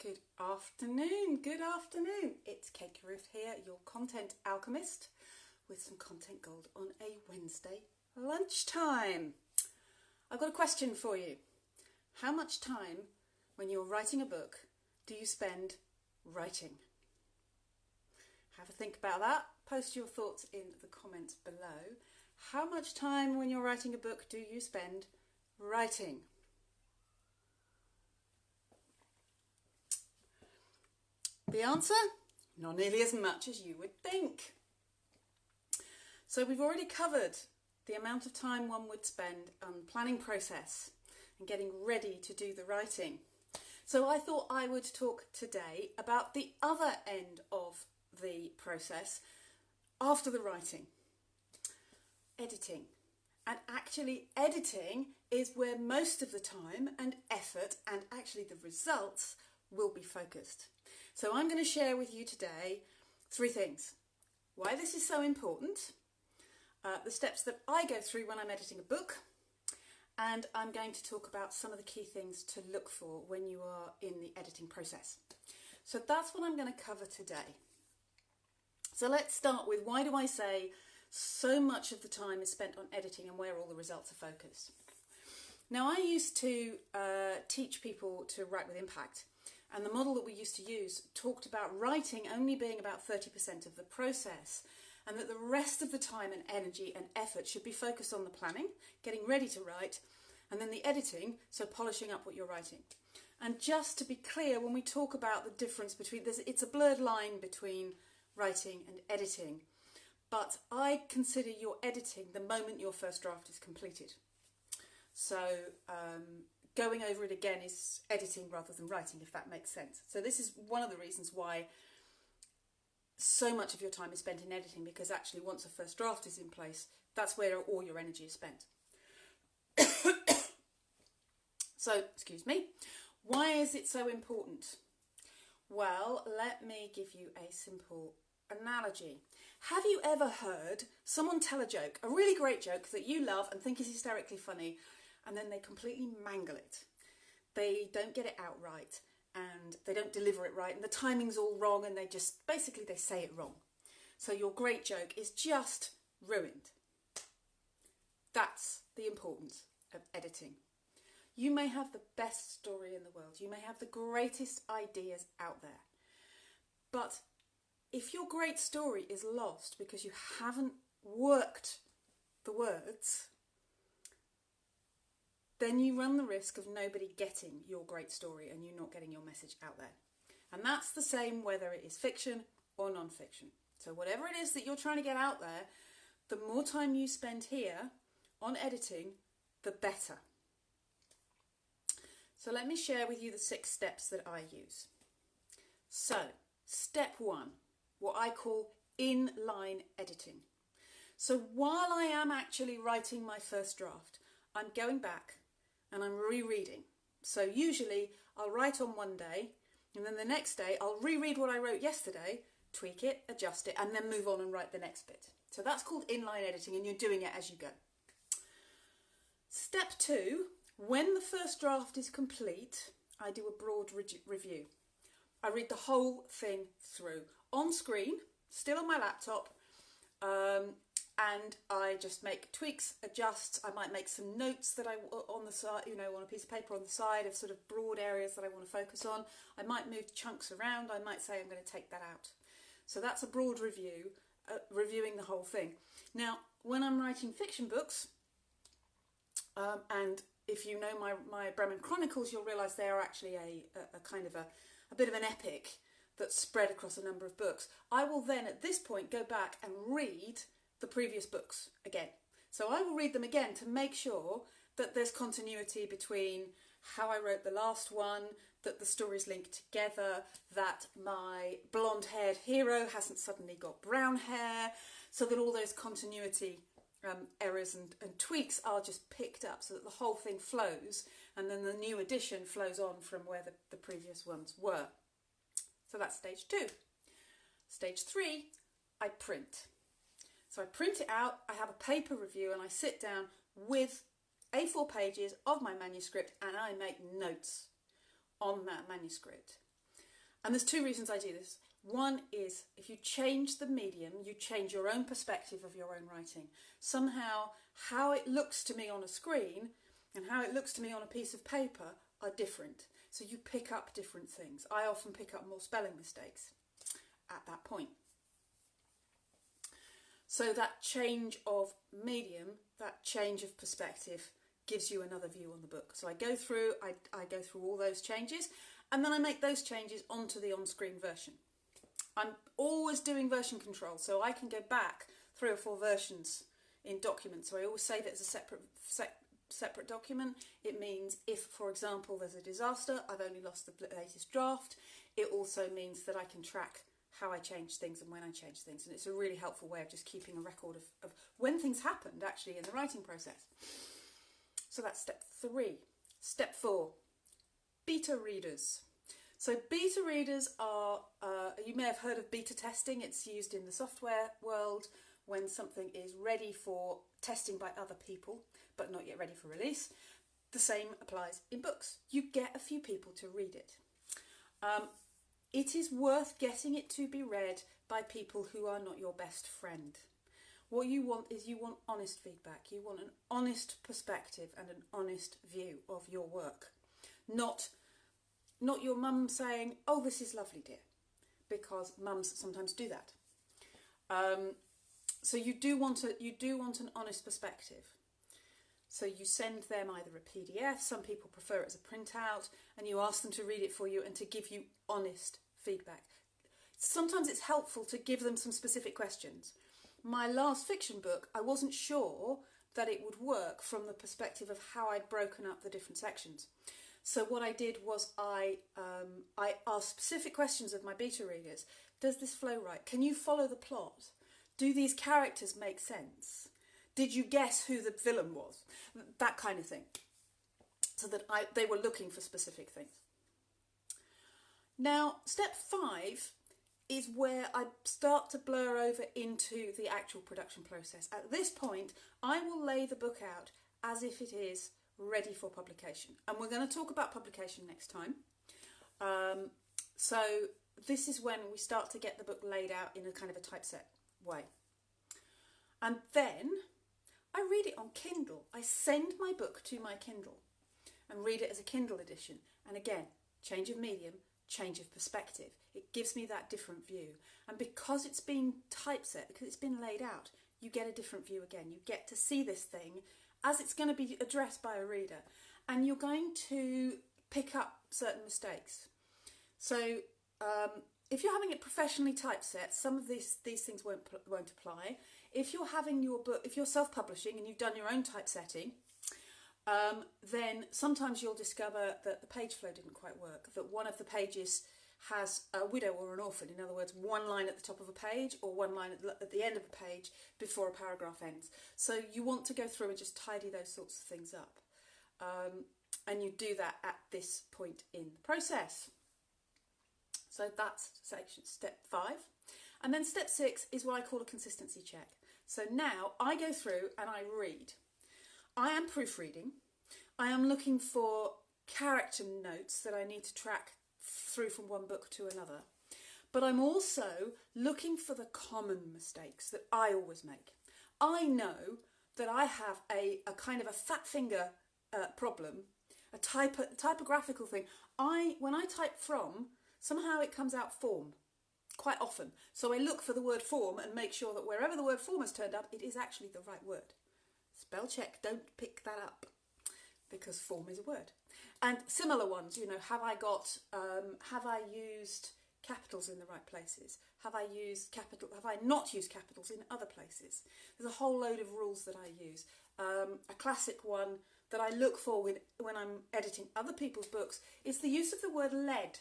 Good afternoon, good afternoon. It's Kate Ruth here, your content alchemist, with some content gold on a Wednesday lunchtime. I've got a question for you. How much time when you're writing a book do you spend writing? Have a think about that. Post your thoughts in the comments below. How much time when you're writing a book do you spend writing? The answer? Not nearly as much as you would think. So we've already covered the amount of time one would spend on the planning process and getting ready to do the writing. So I thought I would talk today about the other end of the process after the writing. Editing. And actually editing is where most of the time and effort and actually the results will be focused. So I'm going to share with you today 3 things. Why this is so important, the steps that I go through when I'm editing a book, and I'm going to talk about some of the key things to look for when you are in the editing process. So that's what I'm going to cover today. So let's start with, why do I say so much of the time is spent on editing and where all the results are focused? Now, I used to teach people to write with impact. And the model that we used to use talked about writing only being about 30% of the process, and that the rest of the time and energy and effort should be focused on the planning, getting ready to write, and then the editing, so polishing up what you're writing. And just to be clear, when we talk about the difference between, it's a blurred line between writing and editing, but I consider your editing the moment your first draft is completed. So going over it again is editing rather than writing, if that makes sense. So this is one of the reasons why so much of your time is spent in editing, because actually once a first draft is in place, that's where all your energy is spent. So, excuse me, why is it so important? Well, let me give you a simple analogy. Have you ever heard someone tell a joke, a really great joke that you love and think is hysterically funny, and then they completely mangle it? They don't get it out right, and they don't deliver it right, and the timing's all wrong, and they say it wrong. So your great joke is just ruined. That's the importance of editing. You may have the best story in the world, you may have the greatest ideas out there, but if your great story is lost because you haven't worked the words, then you run the risk of nobody getting your great story and you not getting your message out there. And that's the same whether it is fiction or non-fiction. So whatever it is that you're trying to get out there, the more time you spend here on editing, the better. So let me share with you the 6 steps that I use. So, step 1, what I call inline editing. So while I am actually writing my first draft, I'm going back and I'm rereading. So usually I'll write on one day, and then the next day I'll reread what I wrote yesterday, tweak it, adjust it, and then move on and write the next bit. So that's called inline editing, and you're doing it as you go. Step 2, when the first draft is complete, I do a broad review. I read the whole thing through, on screen, still on my laptop, and I just make tweaks, adjusts. I might make some notes that on the side, on a piece of paper on the side of sort of broad areas that I want to focus on. I might move chunks around. I might say I'm going to take that out. So that's a broad review, reviewing the whole thing. Now, when I'm writing fiction books, and if you know my Bremen Chronicles, you'll realise they are actually a kind of a bit of an epic that's spread across a number of books. I will then at this point go back and read the previous books again. So I will read them again to make sure that there's continuity between how I wrote the last one, that the stories link together, that my blonde-haired hero hasn't suddenly got brown hair, so that all those continuity errors and tweaks are just picked up so that the whole thing flows, and then the new edition flows on from where the previous ones were. So that's stage 2. Stage 3, I print. So I print it out, I have a paper review, and I sit down with A4 pages of my manuscript and I make notes on that manuscript. And there's two reasons I do this. One is if you change the medium, you change your own perspective of your own writing. Somehow, how it looks to me on a screen and how it looks to me on a piece of paper are different. So you pick up different things. I often pick up more spelling mistakes at that point. So that change of medium, that change of perspective gives you another view on the book. So I go through all those changes, and then I make those changes onto the on-screen version. I'm always doing version control, so I can go back 3 or 4 versions in documents. So I always save it as a separate document. It means if, for example, there's a disaster, I've only lost the latest draft. It also means that I can track how I change things and when I change things. And it's a really helpful way of just keeping a record of when things happened actually in the writing process. So that's step 3. Step 4, beta readers. So beta readers are, you may have heard of beta testing. It's used in the software world when something is ready for testing by other people, but not yet ready for release. The same applies in books. You get a few people to read it. It is worth getting it to be read by people who are not your best friend. What you want is honest feedback. You want an honest perspective and an honest view of your work. Not your mum saying, "Oh, this is lovely, dear," because mums sometimes do that. So you do want an honest perspective. So you send them either a PDF, some people prefer it as a printout, and you ask them to read it for you and to give you honest feedback. Sometimes it's helpful to give them some specific questions. My last fiction book, I wasn't sure that it would work from the perspective of how I'd broken up the different sections. So what I did was I asked specific questions of my beta readers. Does this flow right? Can you follow the plot? Do these characters make sense? Did you guess who the villain was? That kind of thing. So that they were looking for specific things. Now, step 5 is where I start to blur over into the actual production process. At this point, I will lay the book out as if it is ready for publication. And we're going to talk about publication next time. So this is when we start to get the book laid out in a kind of a typeset way. And then I read it on Kindle. I send my book to my Kindle and read it as a Kindle edition. And again, change of medium, change of perspective. It gives me that different view. And because it's been typeset, because it's been laid out, you get a different view again. You get to see this thing as it's going to be addressed by a reader. And you're going to pick up certain mistakes. So if you're having it professionally typeset, some of these things won't apply. If you're having your book, if you're self-publishing and you've done your own typesetting, then sometimes you'll discover that the page flow didn't quite work, that one of the pages has a widow or an orphan. In other words, one line at the top of a page or one line at the end of a page before a paragraph ends. So you want to go through and just tidy those sorts of things up. And you do that at this point in the process. So that's step 5. And then step 6 is what I call a consistency check. So now I go through and I read. I am proofreading. I am looking for character notes that I need to track through from one book to another. But I'm also looking for the common mistakes that I always make. I know that I have a kind of a fat finger problem, a typographical thing. When I type from, somehow it comes out form. Quite often. So I look for the word form and make sure that wherever the word form has turned up, it is actually the right word. Spell check, don't pick that up, because form is a word. And similar ones, have I used capitals in the right places? Have I not used capitals in other places? There's a whole load of rules that I use. A classic one that I look for when I'm editing other people's books is the use of the word led.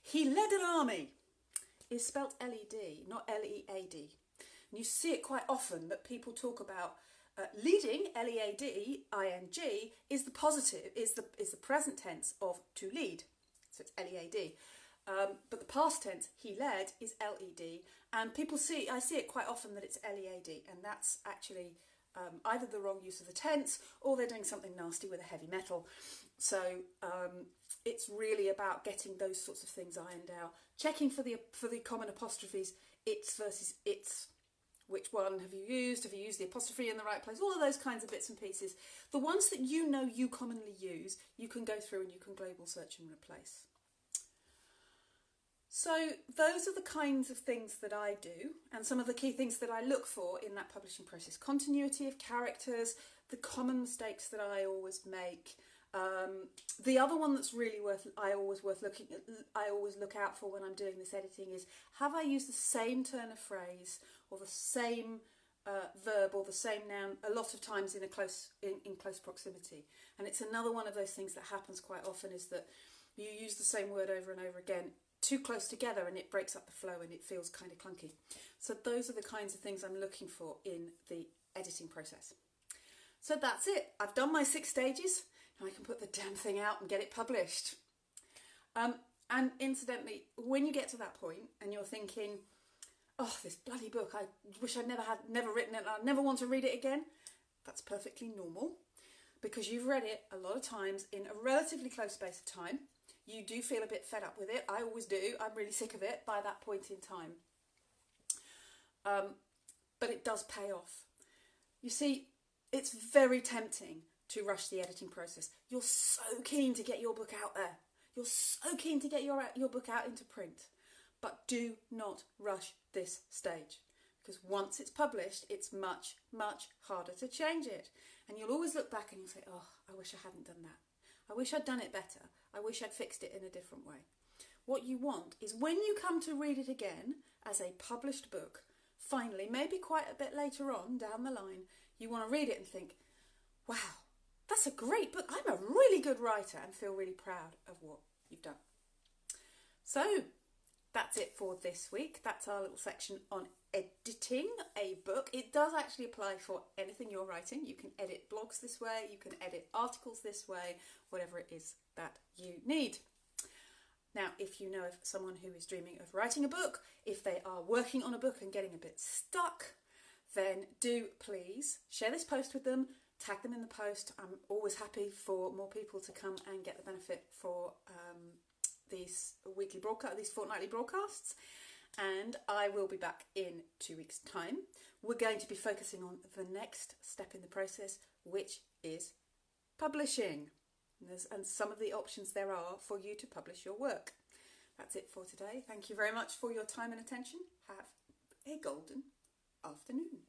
He led an army. Is spelt L-E-D, not L-E-A-D. And you see it quite often that people talk about leading, L-E-A-D-I-N-G, is the positive, is the present tense of to lead. So it's L-E-A-D. But the past tense, he led, is L-E-D. And I see it quite often that it's L-E-A-D. And that's actually either the wrong use of the tense or they're doing something nasty with a heavy metal. So it's really about getting those sorts of things ironed out, checking for the common apostrophes, its versus its. Which one have you used? Have you used the apostrophe in the right place? All of those kinds of bits and pieces. The ones that you know you commonly use, you can go through and you can global search and replace. So those are the kinds of things that I do, and some of the key things that I look for in that publishing process. Continuity of characters, the common mistakes that I always make. The other one that's really I always look out for when I'm doing this editing is, have I used the same turn of phrase or the same verb or the same noun a lot of times in close proximity? And it's another one of those things that happens quite often, is that you use the same word over and over again too close together and it breaks up the flow and it feels kind of clunky. So those are the kinds of things I'm looking for in the editing process. So that's it. I've done my 6 stages. Now I can put the damn thing out and get it published. And incidentally, when you get to that point and you're thinking, oh, this bloody book, I wish I'd never written it, I never want to read it again, that's perfectly normal, because you've read it a lot of times in a relatively close space of time. You do feel a bit fed up with it. I always do. I'm really sick of it by that point in time. But it does pay off. You see, it's very tempting to rush the editing process. You're so keen to get your book out there. You're so keen to get your book out into print. But do not rush this stage, because once it's published, it's much, much harder to change it. And you'll always look back and you'll say, oh, I wish I hadn't done that. I wish I'd done it better. I wish I'd fixed it in a different way. What you want is, when you come to read it again as a published book, finally, maybe quite a bit later on down the line, you want to read it and think, wow, that's a great book. I'm a really good writer, and feel really proud of what you've done. So that's it for this week. That's our little section on editing a book. It does actually apply for anything you're writing. You can edit blogs this way, you can edit articles this way, whatever it is that you need. Now, if you know of someone who is dreaming of writing a book, if they are working on a book and getting a bit stuck, then do please share this post with them, tag them in the post. I'm always happy for more people to come and get the benefit for these fortnightly broadcasts. And I will be back in 2 weeks' time. We're going to be focusing on the next step in the process, which is publishing. And some of the options there are for you to publish your work. That's it for today. Thank you very much for your time and attention. Have a golden afternoon.